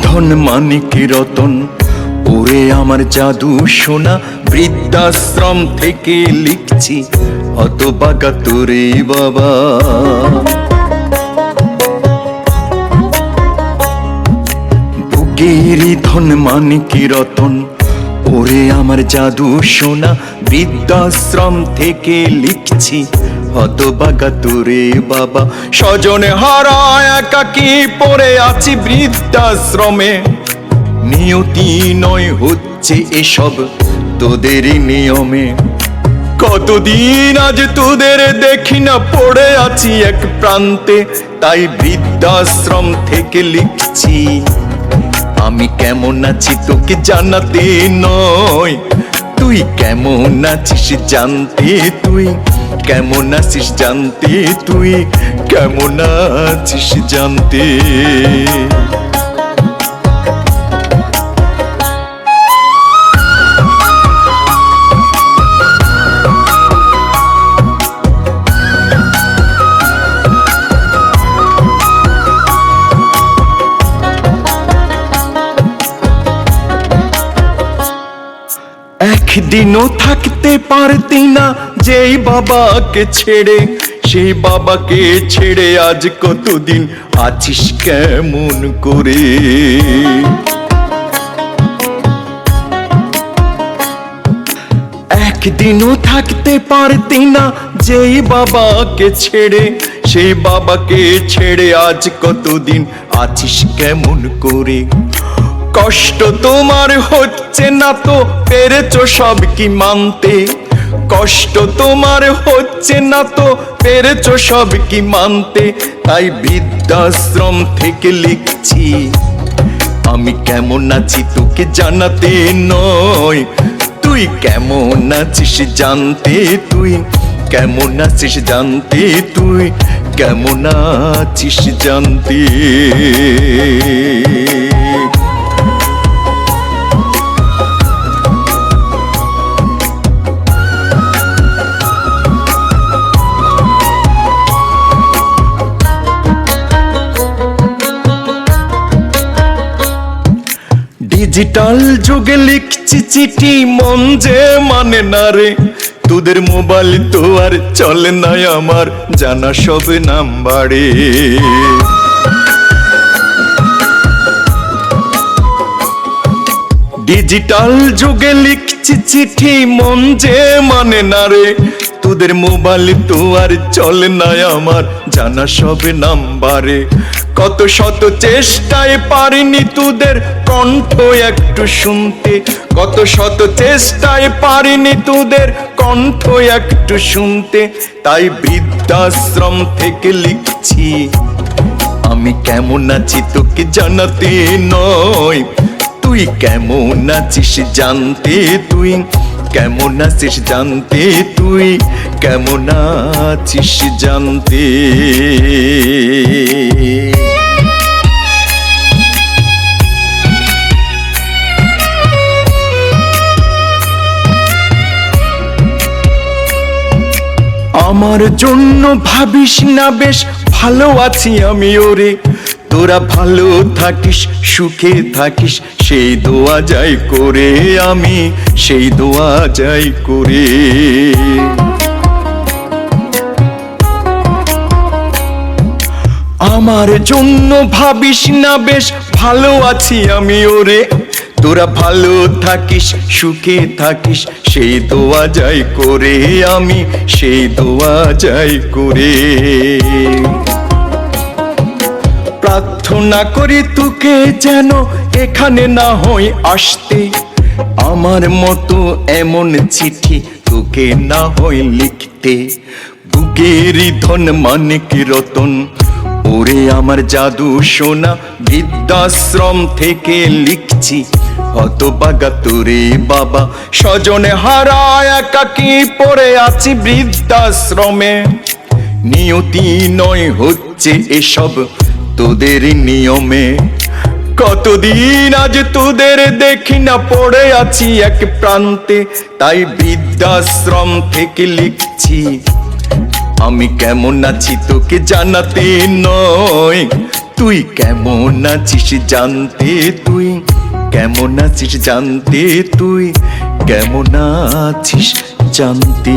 ধন মানিক রতন, ওরে আমার জাদু সোনা, বৃদ্ধাশ্রম থেকে লিখছি হতভাগা তোরে বাবা। বুকেরই ধন মানিক রতন, ওরে আমার জাদু সোনা, বৃদ্ধাশ্রম থেকে লিখছি হতভাগা তোরে বাবা। স্বজনে হারা একাকী পড়ে আছি বৃদ্ধাশ্রমে, নিয়তি নয় হচ্ছে এসব তোদের নিয়মে। কতদিন আজ তোদের দেখি না, পড়ে আছি এক প্রান্তে, তাই বৃদ্ধাশ্রম থেকে লিখছি আমি কেমন আছি তোকে জানাতে নয়, তুই কেমন আছিস জানতে, তুই কেমন আছিস জানতে, তুই কেমন আছিস জানতে। একদিনও থাকতে পারতি না যেই বাবাকে ছেড়ে, সেই বাবাকে ছেড়ে আজ কতদিন আছিস কেমন করে। একদিনও থাকতে পারতি না যেই বাবাকে ছেড়ে, সেই বাবাকে ছেড়ে আজ কতদিন আছিস কেমন করে। কষ্ট তোমার হচ্ছে না তো পেরেছো সব কি মানতে, কষ্ট তোমার হচ্ছে না তো পেরেছো সব কি মানতে, তাই বৃদ্ধাশ্রম থেকে লিখছি আমি কেমন আছি তোকে জানাতে নয়, তুই কেমন আছিস জানতে, তুই কেমন আছিস জানতে, তুই কেমন আছিস জানতে। ডিজিটাল যুগে লিখছি চিঠি, মন যে মানে না রে, তোদের মোবাইল তো আর চলে না আমার জানা সব নাম্বারে। ডিজিটাল যুগে লিখছি চিঠি, মন যে মানে না রে, তোদের মোবাইল তো আর চলে না আমার জানা সব নাম্বারে। কত শত চেষ্টায় পারিনি তোদের কণ্ঠ একটু শুনতে, কত শত চেষ্টায় পারিনি তোদের কণ্ঠ একটু শুনতে, তাই বৃদ্ধাশ্রম থেকে লিখছি আমি কেমন আছি তোকে জানাতে নয়, তুই কেমন আছিস জানতে, তুই কেমন আছিস জানতে, তুই কেমন আছিস জানতে। আমার জন্য ভাবিস না বেশ ভালো আছি আমি ওরে, তোরা ভালো থাকিস সুখে থাকিস সেই দোয়া যাই করে, আমি সেই দোয়া যাই করে। আমার জন্য ভাবিস না বেশ ভালো আছি আমি ওরে, তোরা ভালো থাকিস সুখে থাকিস সেই দোয়া যাই করে, আমি সেই দোয়া যাই করে। প্রার্থনা করি তোকে যেন এখানে না হয় আসতে, আমার মতো এমন চিঠি তোকে না হয় লিখতে। বুকেরই ধন মানিক রতন, ওরে আমার জাদু সোনা, বৃদ্ধাশ্রম থেকে লিখছি হতভাগা তোরে বাবা। স্বজনে হারা একাকী পড়ে আছি বৃদ্ধাশ্রমে, নিয়তি নয় হচ্ছে এসব তোদের নিয়মে। কতদিন আজ তোদের দেখি না, পড়ে আছি এক প্রান্তে, তাই বৃদ্ধাশ্রম থেকে লিখছি আমি কেমন আছি তোকে জানাতে নয়, তুই কেমন আছিস জানতে, তুই কেমন আছিস জানতে, তুই কেমন আছিস জানতে।